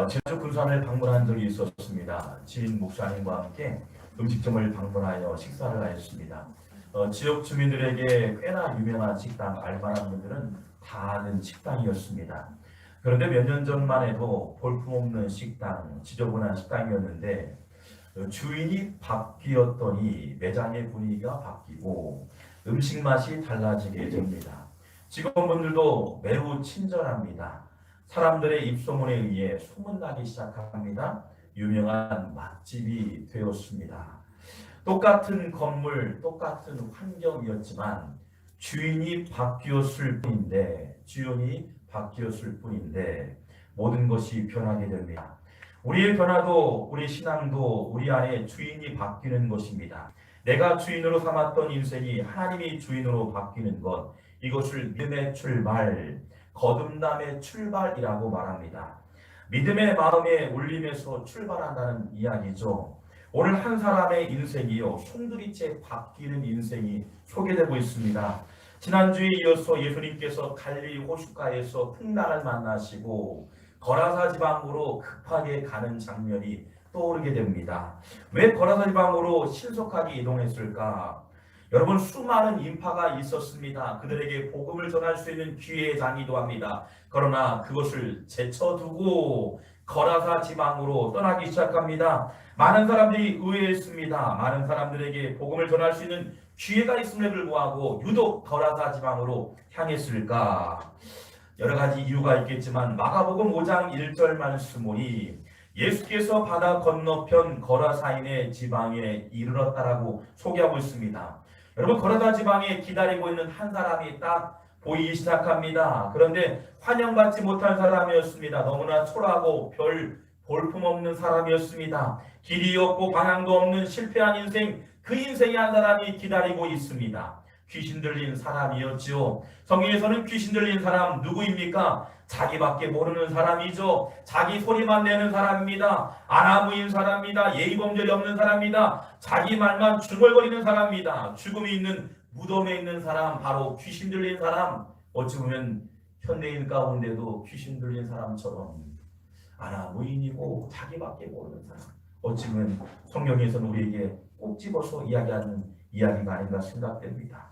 제주 군산을 방문한 적이 있었습니다. 지인 목사님과 함께 음식점을 방문하여 식사를 하였습니다. 지역 주민들에게 꽤나 유명한 식당, 알만한 분들은 다 아는 식당이었습니다. 그런데 몇 년 전만 해도 볼품없는 식당, 지저분한 식당이었는데 주인이 바뀌었더니 매장의 분위기가 바뀌고 음식 맛이 달라지게 됩니다. 직원분들도 매우 친절합니다. 사람들의 입소문에 의해 소문나기 시작합니다. 유명한 맛집이 되었습니다. 똑같은 건물, 똑같은 환경이었지만 주인이 바뀌었을 뿐인데 모든 것이 변하게 됩니다. 우리의 변화도, 우리 신앙도 우리 안에 주인이 바뀌는 것입니다. 내가 주인으로 삼았던 인생이 하나님이 주인으로 바뀌는 것, 이것을 믿음의 출발, 거듭남의 출발이라고 말합니다. 믿음의 마음의 울림에서 출발한다는 이야기죠. 오늘 한 사람의 인생이요, 송두리째 바뀌는 인생이 소개되고 있습니다. 지난주에 이어서 예수님께서 갈릴리 호숫가에서 풍랑을 만나시고 거라사 지방으로 급하게 가는 장면이 떠오르게 됩니다. 왜 거라사 지방으로 신속하게 이동했을까? 여러분, 수많은 인파가 있었습니다. 그들에게 복음을 전할 수 있는 기회의 장이기도 합니다. 그러나 그것을 제쳐두고 거라사 지방으로 떠나기 시작합니다. 많은 사람들이 의외했습니다. 많은 사람들에게 복음을 전할 수 있는 기회가 있음에도 불구하고 유독 거라사 지방으로 향했을까? 여러 가지 이유가 있겠지만 마가복음 5장 1절 말씀 보니 예수께서 바다 건너편 거라사인의 지방에 이르렀다라고 소개하고 있습니다. 여러분, 거라사 지방에 기다리고 있는 한 사람이 딱 보이기 시작합니다. 그런데 환영받지 못한 사람이었습니다. 너무나 초라하고 별 볼품없는 사람이었습니다. 길이 없고 방향도 없는 실패한 인생, 그 인생에 한 사람이 기다리고 있습니다. 귀신 들린 사람이었지요. 성경에서는 귀신 들린 사람 누구입니까? 자기밖에 모르는 사람이죠. 자기 소리만 내는 사람입니다. 아나무인 사람입니다. 예의범절이 없는 사람입니다. 자기 말만 중얼거리는 사람입니다. 죽음이 있는 무덤에 있는 사람, 바로 귀신 들린 사람. 어찌 보면 현대인 가운데도 귀신 들린 사람처럼 아나무인이고 자기밖에 모르는 사람. 어찌 보면 성경에서는 우리에게 꼭 집어서 이야기하는 이야기가 아닌가 생각됩니다.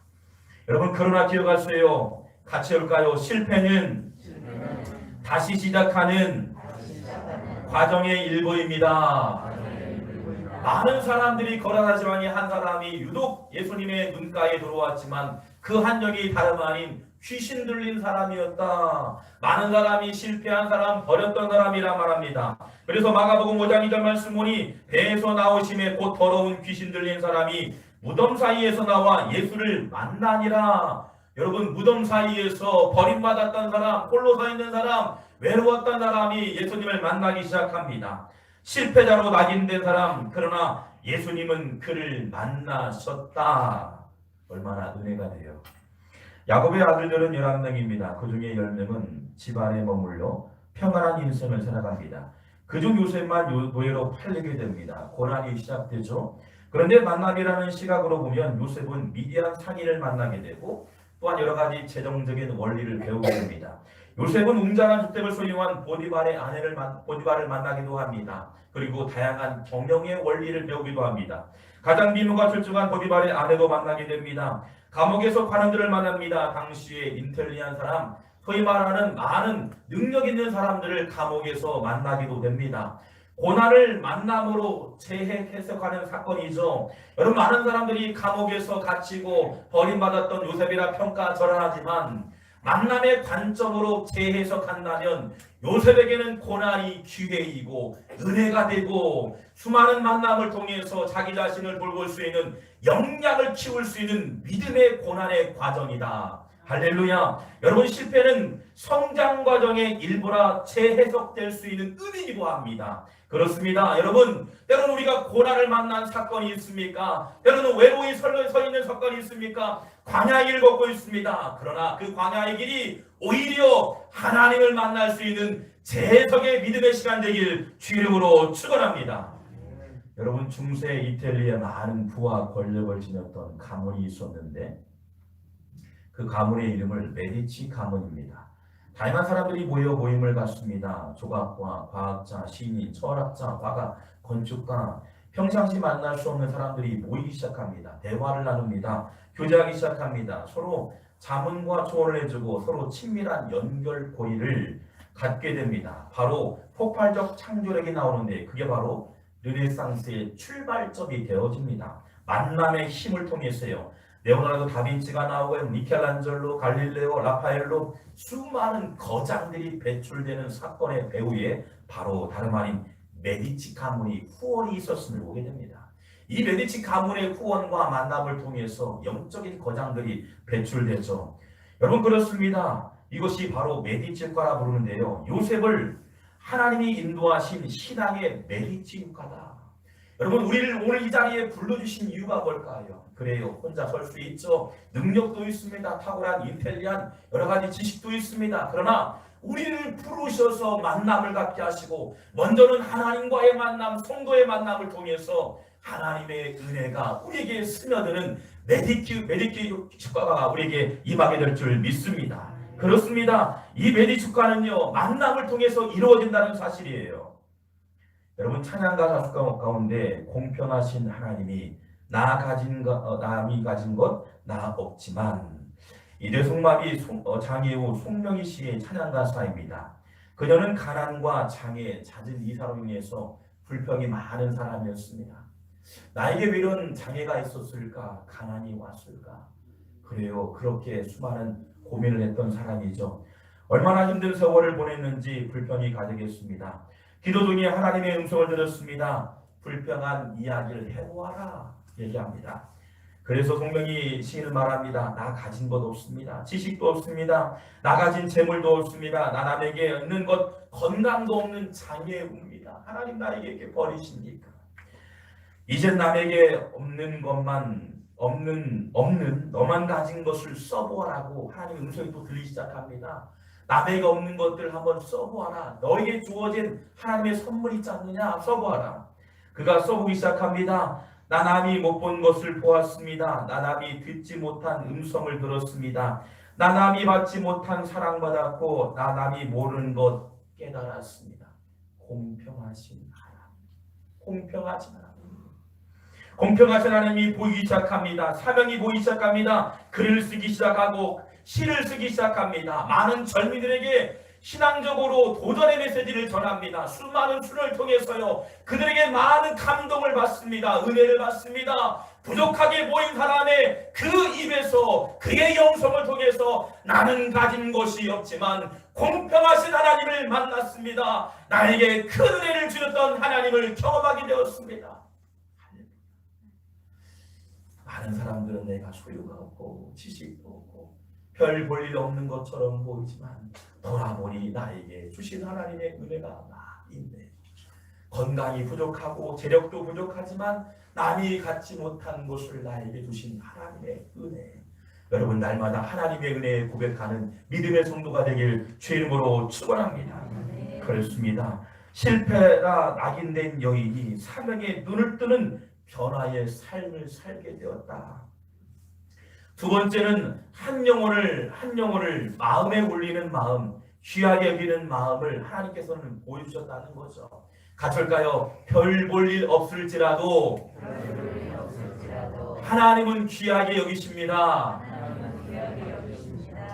여러분, 그러나 기억하세요. 같이 할까요? 실패는 다시 시작하는 과정의 일부입니다. 많은 사람들이 거라사 지방의 한 사람이 유독 예수님의 눈가에 들어왔지만 그 한적이 다름 아닌 귀신 들린 사람이었다. 많은 사람이 실패한 사람, 버렸던 사람이라 말합니다. 그래서 마가복음 5장 2절 말씀 보니 배에서 나오심에 곧 더러운 귀신 들린 사람이 무덤 사이에서 나와 예수를 만나니라. 여러분, 무덤 사이에서 버림받았던 사람, 홀로 서 있는 사람, 외로웠던 사람이 예수님을 만나기 시작합니다. 실패자로 낙인된 사람, 그러나 예수님은 그를 만나셨다. 얼마나 은혜가 돼요. 야곱의 아들들은 11명입니다. 그 중에 10명은 집안에 머물러 평안한 인생을 살아갑니다. 그중 요셉만 노예로 팔리게 됩니다. 고난이 시작되죠. 그런데 만남이라는 시각으로 보면 요셉은 미디안 상인을 만나게 되고 또한 여러 가지 재정적인 원리를 배우게 됩니다. 요셉은 웅장한 주택을 소유한 보디발을 만나기도 합니다. 그리고 다양한 경영의 원리를 배우기도 합니다. 가장 미모가 출중한 보디발의 아내도 만나게 됩니다. 감옥에서 관원들을 만납니다. 당시에 인텔리한 사람, 소위 말하는 많은 능력 있는 사람들을 감옥에서 만나기도 됩니다. 고난을 만남으로 재해석하는 사건이죠. 여러분, 많은 사람들이 감옥에서 갇히고 버림받았던 요셉이라 평가절하하지만 만남의 관점으로 재해석한다면 요셉에게는 고난이 기회이고 은혜가 되고 수많은 만남을 통해서 자기 자신을 돌볼 수 있는 역량을 키울 수 있는 믿음의 고난의 과정이다. 할렐루야. 여러분, 실패는 성장 과정의 일부라 재해석될 수 있는 의미이기도 합니다. 그렇습니다. 여러분, 때로는 우리가 고난을 만난 사건이 있습니까? 때로는 외로이 서 있는 사건이 있습니까? 광야의 길을 걷고 있습니다. 그러나 그 광야의 길이 오히려 하나님을 만날 수 있는 재해석의 믿음의 시간 되길 주이름으로 축원합니다. 여러분, 중세 이탈리아에 많은 부와 권력을 지녔던 가문이 있었는데 그 가문의 이름을 메디치 가문입니다. 다양한 사람들이 모여 모임을 갖습니다. 조각가, 과학자, 시인, 철학자, 화가, 건축가, 평상시 만날 수 없는 사람들이 모이기 시작합니다. 대화를 나눕니다. 교제하기 시작합니다. 서로 자문과 조언을 해주고 서로 친밀한 연결고리를 갖게 됩니다. 바로 폭발적 창조력이 나오는데 그게 바로 르네상스의 출발점이 되어집니다. 만남의 힘을 통해서요. 레오나르도 다빈치가 나오고 미켈란젤로, 갈릴레오, 라파엘로 수많은 거장들이 배출되는 사건의 배후에 바로 다름 아닌 메디치 가문의 후원이 있었음을 보게 됩니다. 이 메디치 가문의 후원과 만남을 통해서 영적인 거장들이 배출됐죠. 여러분 그렇습니다. 이것이 바로 메디치국가라 부르는데요. 요셉을 하나님이 인도하신 신앙의 메디치 국가다. 여러분 우리를 오늘 이 자리에 불러주신 이유가 뭘까요? 그래요. 혼자 설 수 있죠. 능력도 있습니다. 탁월한 인텔리한 여러 가지 지식도 있습니다. 그러나 우리를 부르셔서 만남을 갖게 하시고 먼저는 하나님과의 만남, 성도의 만남을 통해서 하나님의 은혜가 우리에게 스며드는 메디키 축가가 우리에게 임하게 될 줄 믿습니다. 그렇습니다. 이 메디키 축가는요 만남을 통해서 이루어진다는 사실이에요. 여러분 찬양가 가수 가운데 공평하신 하나님이 남이 가진 것 나 없지만 이 뇌성마비 장애우 송명희 씨의 찬양 가사입니다. 그녀는 가난과 장애, 잦은 이사로 인해서 불평이 많은 사람이었습니다. 나에게 왜 이런 장애가 있었을까? 가난이 왔을까? 그래요. 그렇게 수많은 고민을 했던 사람이죠. 얼마나 힘든 세월을 보냈는지 불평이 가득했습니다. 기도 중에 하나님의 음성을 들었습니다. 불평한 이야기를 해보아라 얘기합니다. 그래서 송명희 시인을 말합니다. 나 가진 것 없습니다. 지식도 없습니다. 나 가진 재물도 없습니다. 나 남에게 얻는 것 건강도 없는 장애우입니다. 하나님 나에게 이렇게 버리십니까? 이젠 남에게 없는 것만 없는 너만 가진 것을 써보아라고 하나님 음성이 또 들리기 시작합니다. 남에게 없는 것들 한번 써보아라. 너에게 주어진 하나님의 선물이 있지 않느냐? 써보아라. 그가 써보기 시작합니다. 나 남이 못 본 것을 보았습니다. 나 남이 듣지 못한 음성을 들었습니다. 나 남이 받지 못한 사랑받았고 나 남이 모르는 것 깨달았습니다. 공평하신 하나님. 공평하신 하나님. 공평하신 하나님이 보이기 시작합니다. 사명이 보이기 시작합니다. 글을 쓰기 시작하고 시를 쓰기 시작합니다. 많은 젊이들에게 신앙적으로 도전의 메시지를 전합니다. 수많은 수를 통해서요. 그들에게 많은 감동을 받습니다. 은혜를 받습니다. 부족하게 보인 사람의 그 입에서 그의 영성을 통해서 나는 가진 것이 없지만 공평하신 하나님을 만났습니다. 나에게 큰 은혜를 주셨던 하나님을 경험하게 되었습니다. 많은 사람들은 내가 소유가 없고 지식도 없고 별 볼 일 없는 것처럼 보이지만 돌아보니 나에게 주신 하나님의 은혜가 많이 있네. 건강이 부족하고 재력도 부족하지만 남이 갖지 못한 것을 나에게 주신 하나님의 은혜. 여러분 날마다 하나님의 은혜에 고백하는 믿음의 성도가 되길 주의 이름으로 축원합니다. 그렇습니다. 실패가 낙인된 여인이 사명에 눈을 뜨는 변화의 삶을 살게 되었다. 두 번째는 한 영혼을 마음에 울리는 마음, 귀하게 여기는 마음을 하나님께서는 보여주셨다는 거죠. 같이 할까요? 별 볼 일 없을지라도 하나님은 귀하게 여기십니다.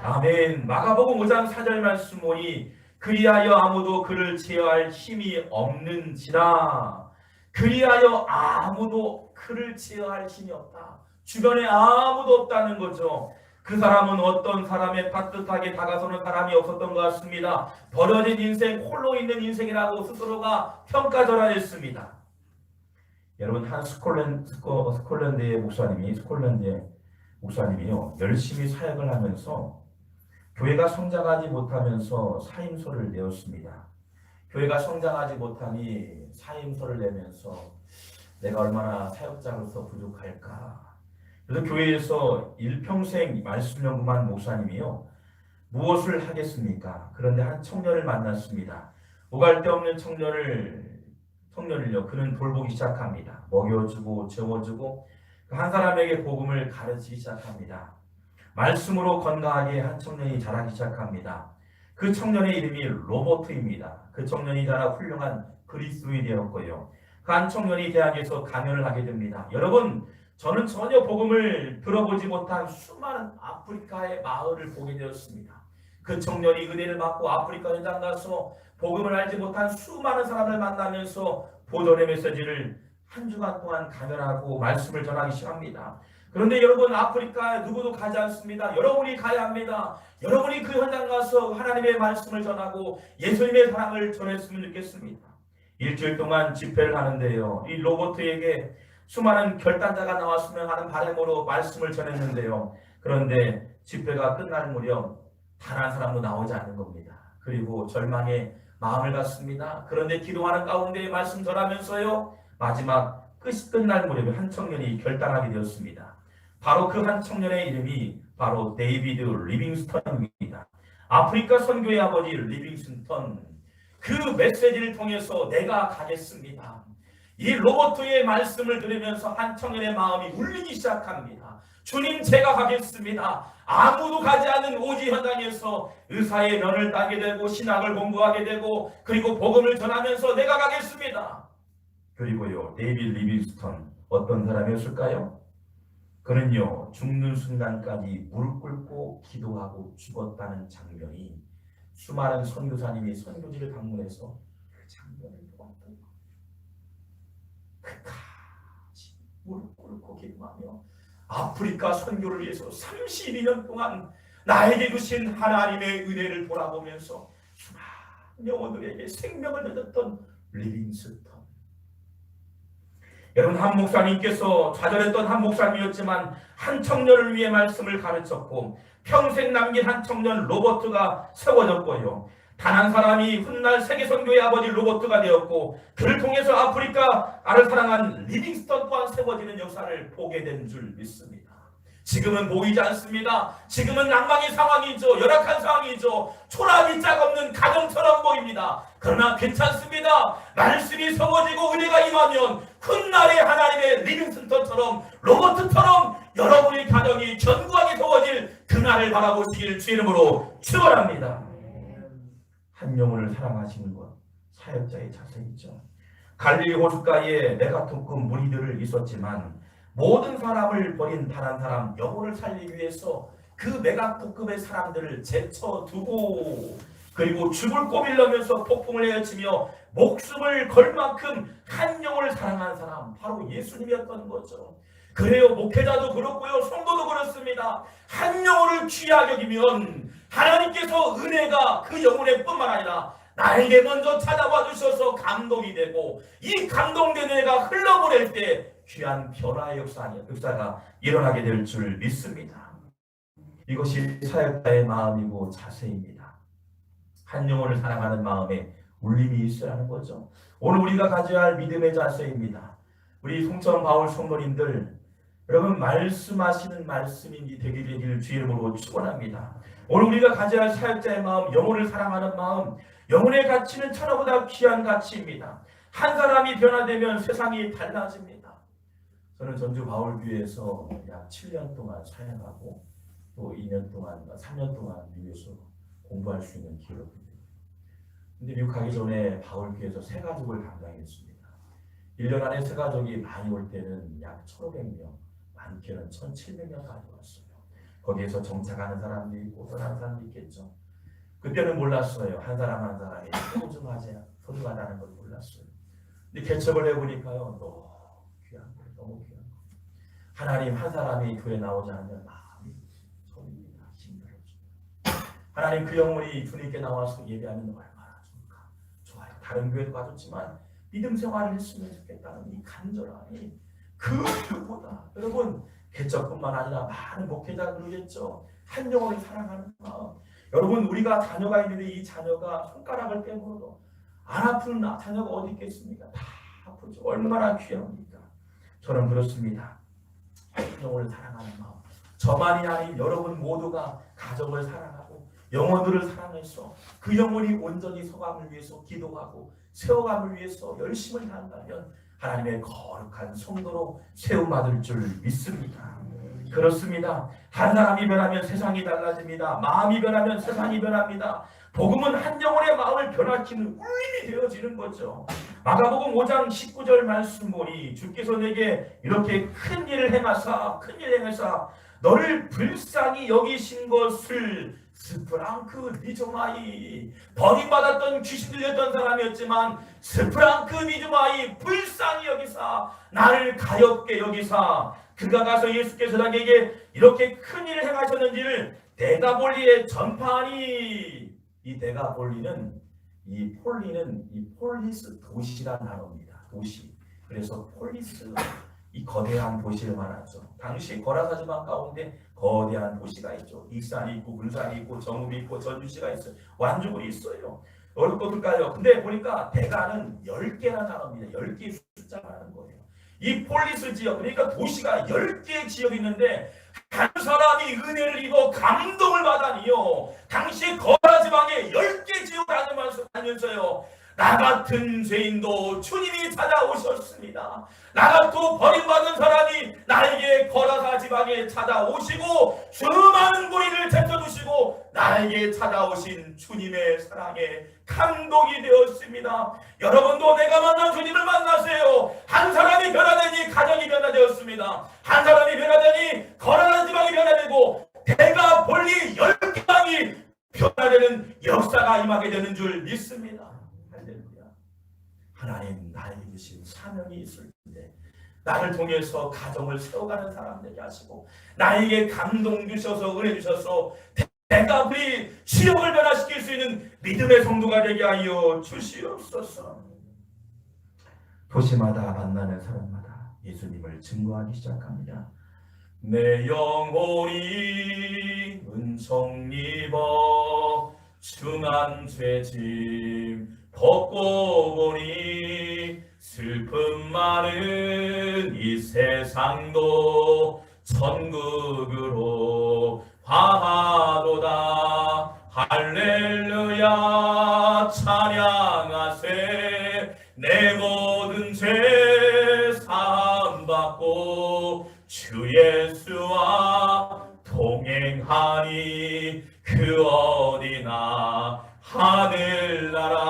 아멘. 마가복음 5장 4절 말씀 보니 그리하여 아무도 그를 제어할 힘이 없는지라. 그리하여 아무도 그를 제어할 힘이 없다. 주변에 아무도 없다는 거죠. 그 사람은 어떤 사람의 따뜻하게 다가서는 사람이 없었던 것 같습니다. 버려진 인생, 홀로 있는 인생이라고 스스로가 평가절하했습니다. 여러분 한 스콜랜드의 목사님이요 열심히 사역을 하면서 교회가 성장하지 못하면서 사임소를 내었습니다. 교회가 성장하지 못하니 사임소를 내면서 내가 얼마나 사역자로서 부족할까. 그래서 교회에서 일평생 말씀 연구만 목사님이요 무엇을 하겠습니까? 그런데 한 청년을 만났습니다. 오갈 데 없는 청년을요 그는 돌보기 시작합니다. 먹여주고 재워주고 한 사람에게 복음을 가르치기 시작합니다. 말씀으로 건강하게 한 청년이 자라기 시작합니다. 그 청년의 이름이 로버트입니다. 그 청년이 자라 훌륭한 그리스도인이 되었고요. 그 한 청년이 대학에서 강연을 하게 됩니다. 여러분, 저는 전혀 복음을 들어보지 못한 수많은 아프리카의 마을을 보게 되었습니다. 그 청년이 은혜를 받고 아프리카 현장 가서 복음을 알지 못한 수많은 사람을 만나면서 보존의 메시지를 한 주간 동안 강연하고 말씀을 전하기 시작합니다. 그런데 여러분, 아프리카에 누구도 가지 않습니다. 여러분이 가야 합니다. 여러분이 그 현장 가서 하나님의 말씀을 전하고 예수님의 사랑을 전했으면 좋겠습니다. 일주일 동안 집회를 하는데요, 이 로버트에게 수많은 결단자가 나왔으면 하는 바람으로 말씀을 전했는데요, 그런데 집회가 끝날 무렵 단 한 사람도 나오지 않는 겁니다. 그리고 절망에 마음을 갖습니다. 그런데 기도하는 가운데 말씀 전하면서요, 마지막 끝이 끝날 무렵에 한 청년이 결단하게 되었습니다. 바로 그 한 청년의 이름이 바로 데이비드 리빙스턴입니다. 아프리카 선교의 아버지 리빙스턴, 그 메시지를 통해서 내가 가겠습니다. 이 로버트의 말씀을 들으면서 한 청년의 마음이 울리기 시작합니다. 주님, 제가 가겠습니다. 아무도 가지 않는 오지 현장에서 의사의 면을 따게 되고 신학을 공부하게 되고 그리고 복음을 전하면서 내가 가겠습니다. 그리고요, 데이비드 리빙스턴 어떤 사람이었을까요? 그는요, 죽는 순간까지 무릎 꿇고 기도하고 죽었다는 장면이 수많은 선교사님이 선교지를 방문해서 그 장면을 보았던 끝까지 무릎 꿇고 기도하며 아프리카 선교를 위해서 32년 동안 나에게 주신 하나님의 은혜를 돌아보면서 수많은 영혼들에게 생명을 내줬던 리빙스턴. 여러분, 한 목사님께서 좌절했던 한 목사님이었지만 한 청년을 위해 말씀을 가르쳤고 평생 남긴 한 청년 로버트가 세워졌고요. 단 한 사람이 훗날 세계선교의 아버지 로버트가 되었고 그를 통해서 아프리카를 사랑한 리빙스턴 또한 세워지는 역사를 보게 된 줄 믿습니다. 지금은 보이지 않습니다. 지금은 낭망의 상황이죠. 열악한 상황이죠. 초라하기 짝없는 가정처럼 보입니다. 그러나 괜찮습니다. 말씀이 세워지고 은혜가 임하면 훗날의 하나님의 리빙스턴처럼 로버트처럼 여러분의 가정이 견고하게 세워질 그날을 바라보시길 주 이름으로 축원합니다. 한 영혼을 사랑하시는 것, 사역자의 자세이죠. 갈릴리 호숫가에 메가톤급 무리들을 있었지만 모든 사람을 버린 단 한 사람, 영혼을 살리기 위해서 그 메가톤급의 사람들을 제쳐두고 그리고 죽을 꼬밀려면서 폭풍을 헤치며 목숨을 걸 만큼 한 영혼을 사랑한 사람, 바로 예수님이었던 거죠. 그래요, 목회자도 그렇고요, 성도도 그렇습니다. 한 영혼을 귀하게 여기면 하나님께서 은혜가 그 영혼에 뿐만 아니라 나에게 먼저 찾아와 주셔서 감동이 되고 이 감동된 은혜가 흘러보낼 때 귀한 변화의 역사가 일어나게 될 줄 믿습니다. 이것이 사역자의 마음이고 자세입니다. 한 영혼을 사랑하는 마음에 울림이 있어야 하는 거죠. 오늘 우리가 가져야 할 믿음의 자세입니다. 우리 송천 바울 성도님들, 여러분, 말씀하시는 말씀이 되기를 주 이름으로 축원합니다. 오늘 우리가 가져야 할 사역자의 마음, 영혼을 사랑하는 마음, 영혼의 가치는 천하보다 귀한 가치입니다. 한 사람이 변화되면 세상이 달라집니다. 저는 전주 바울교회에서 약 7년 동안 사역하고 또 2년 동안, 3년 동안 미국에서 공부할 수 있는 기회를 얻습니다. 근데 미국 가기 전에 바울교회에서 새 가족을 담당했습니다. 1년 안에 새 가족이 많이 올 때는 약 1,500명, 많게는 1,700명까지 왔어요. 거기에서 정착하는 사람도 있고 떠나는 사람도 있겠죠. 그때는 몰랐어요. 한 사람 한 사람이 소중하다는 걸 몰랐어요. 근데 개척을 해보니까요, 너무 귀한 거예요. 너무 귀한 거예요. 하나님, 한 사람이 교회 나오지 않으면 마음이 소리가 힘들어져요. 하나님, 그 영혼이 주님께 나와서 예배하면 얼마나 좋을까. 좋아요. 다른 교회도 가졌지만 믿음 생활을 했으면 좋겠다는 이 간절함이 그보다, 여러분, 개척뿐만 아니라 많은 목회자가 그러겠죠. 한 영혼을 사랑하는 마음. 여러분, 우리가 자녀가 있는데 이 자녀가 손가락을 빼고도 안 아픈 자녀가 어디 있겠습니까? 다 아프죠. 얼마나 귀합니까? 저는 그렇습니다. 한 영혼을 사랑하는 마음. 저만이 아닌 여러분 모두가 가족을 사랑하고 영혼들을 사랑해서 그 영혼이 온전히 서감을 위해서 기도하고 세워감을 위해서 열심을 다한다면 하나님의 거룩한 성도로 세움받을 줄 믿습니다. 그렇습니다. 한 사람이 변하면 세상이 달라집니다. 마음이 변하면 세상이 변합니다. 복음은 한 영혼의 마음을 변화시키는 울림이 되어지는 거죠. 마가복음 5장 19절 말씀 보니 주께서 내게 이렇게 큰 일을 행하사 너를 불쌍히 여기신 것을 스프랑크 니조마이, 버림받았던 귀신 들렸던 사람이었지만 스프랑크 니조마이 불쌍히 여기사 나를 가엾게 여기사, 그가 가서 예수께서 자기에게 이렇게 큰 일을 행하셨는지를 데가볼리에 전파하니, 이 데가볼리는 이 폴리스 도시란 단어입니다. 도시. 그래서 폴리스, 이 거대한 도시를 말하죠. 당시 거라사 지방 가운데 거대한 도시가 있죠. 익산이 있고 군산이 있고 정읍이 있고 전주시가 있어요. 완주군이 있어요. 어렵고들까요. 근데 보니까 대가는 10개라는 단어입니다. 10개의 숫자 말하는 거예요. 이 폴리스 지역, 그러니까 도시가 10개의 지역이 있는데 한 사람이 은혜를 입어 감동을 받아니요, 당시 거라 지방에 10개 지역 다니면서요, 나 같은 죄인도 주님이 찾아오셨습니다. 나 같고 버림받은 사람이 나에게 거라사 지방에 찾아오시고 수많은 고인을 제쳐주시고 나에게 찾아오신 주님의 사랑에 감동이 되었습니다. 여러분도 내가 만난 주님을 만나세요. 한 사람이 변화되니 가정이 변화되었습니다. 한 사람이 변화되니 거라사 지방이 변화되고 데가볼리 10개방이 변화되는 역사가 임하게 되는 줄 믿습니다. 할렐루야. 하나님 나에게 주신 사명이 있을 텐데 나를 통해서 가정을 세워가는 사람 되게 하시고 나에게 감동 주셔서 은혜 주셔서 데가볼리 지역을 변화시킬 수 있는 믿음의 성도가 되게 하여 주시옵소서. 도시마다 만나는 사람마다 예수님을 증거하기 시작합니다. 내 영혼이 은총 입어 중한 죄짐 벗고 보니 슬픔 많은 이 세상도 천국으로 화하도다. 할렐루야 찬양하세. 내 모든 죄 사함받고 주 예수와 동행하니 그 어디나 하늘나라.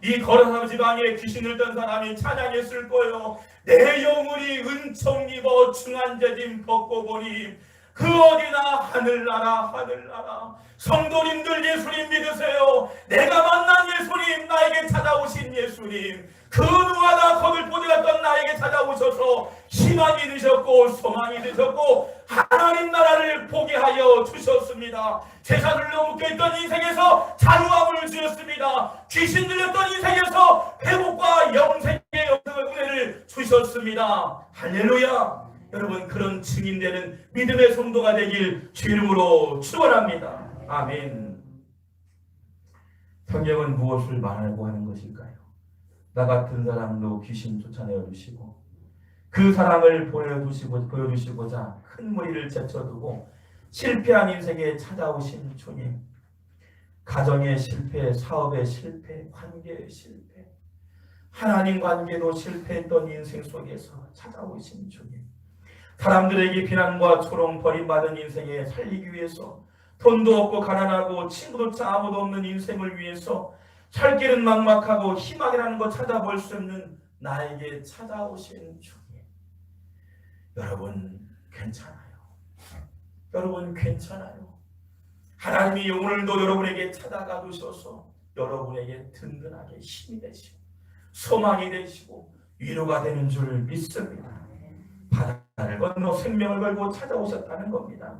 이 거라사 지방에 귀신 들던 사람이 찬양했을 거예요. 내 영혼이 은총 입어 중한 죄짐 벗고 보니 그 어디나 하늘나라 하늘나라. 성도님들 예수님 믿으세요. 내가 만난 예수님, 나에게 찾아오신 예수님, 그 누구나 거들보지 갔던 나에게 찾아오셔서 희망이 되셨고 소망이 되셨고 하나님 나라를 보게 하여 주셨습니다. 재산을로 묶여있던 인생에서 자유함을 주셨습니다. 귀신 들렸던 인생에서 회복과 영생의 은혜를 주셨습니다. 할렐루야. 여러분, 그런 증인되는 믿음의 성도가 되길 주 이름으로 축원합니다. 아멘. 성경은 무엇을 말하고 하는 것일까요? 나 같은 사람도 귀신 쫓아내어 주시고 그 사람을 보여주시고자 큰 무리를 제쳐두고 실패한 인생에 찾아오신 주님, 가정의 실패, 사업의 실패, 관계의 실패, 하나님 관계도 실패했던 인생 속에서 찾아오신 주님, 사람들에게 비난과 조롱 버림받은 인생에 살리기 위해서 돈도 없고 가난하고 친구조차 아무도 없는 인생을 위해서 살 길은 막막하고 희망이라는 것 찾아볼 수 없는 나에게 찾아오신 주님. 여러분 괜찮아요. 여러분 괜찮아요. 하나님이 오늘도 여러분에게 찾아가 주셔서 여러분에게 든든하게 힘이 되시고 소망이 되시고 위로가 되는 줄 믿습니다. 바다를 건너 생명을 걸고 찾아오셨다는 겁니다.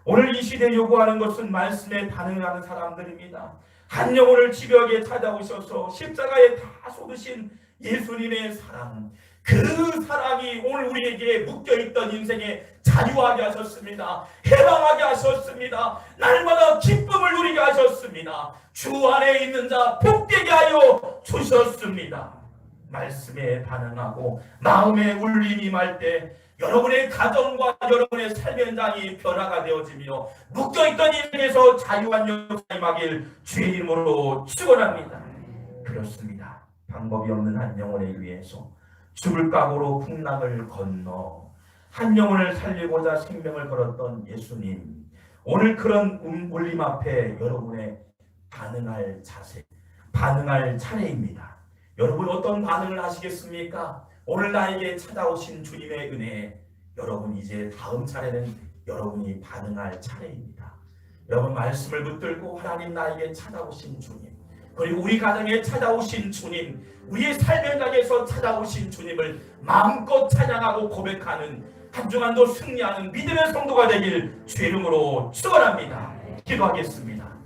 오늘 이 시대에 요구하는 것은 말씀에 반응하는 사람들입니다. 한 영혼을 지교하게 찾아오셔서 십자가에 다 쏟으신 예수님의 사랑, 그 사랑이 오늘 우리에게 묶여있던 인생에 자유하게 하셨습니다. 해방하게 하셨습니다. 날마다 기쁨을 누리게 하셨습니다. 주 안에 있는 자 복되게 하여 주셨습니다. 말씀에 반응하고 마음의 울림이 말 때 여러분의 가정과 여러분의 삶의 현장이 변화가 되어지며 묶여있던 인생에서 자유한 역사가 임하길 주의 이름으로 축원합니다. 그렇습니다. 방법이 없는 한 영혼에 의해서 죽을 각오로 풍랑을 건너 한 영혼을 살리고자 생명을 걸었던 예수님, 오늘 그런 울림 앞에 여러분의 반응할 자세, 반응할 차례입니다. 여러분 어떤 반응을 하시겠습니까? 오늘 나에게 찾아오신 주님의 은혜에 여러분 이제 다음 차례는 여러분이 반응할 차례입니다. 여러분 말씀을 붙들고 하나님 나에게 찾아오신 주님, 그리고 우리 가정에 찾아오신 주님, 우리의 삶의 장에서 찾아오신 주님을 마음껏 찬양하고 고백하는 한 주간도 승리하는 믿음의 성도가 되길 주의 이름으로 축원합니다. 기도하겠습니다.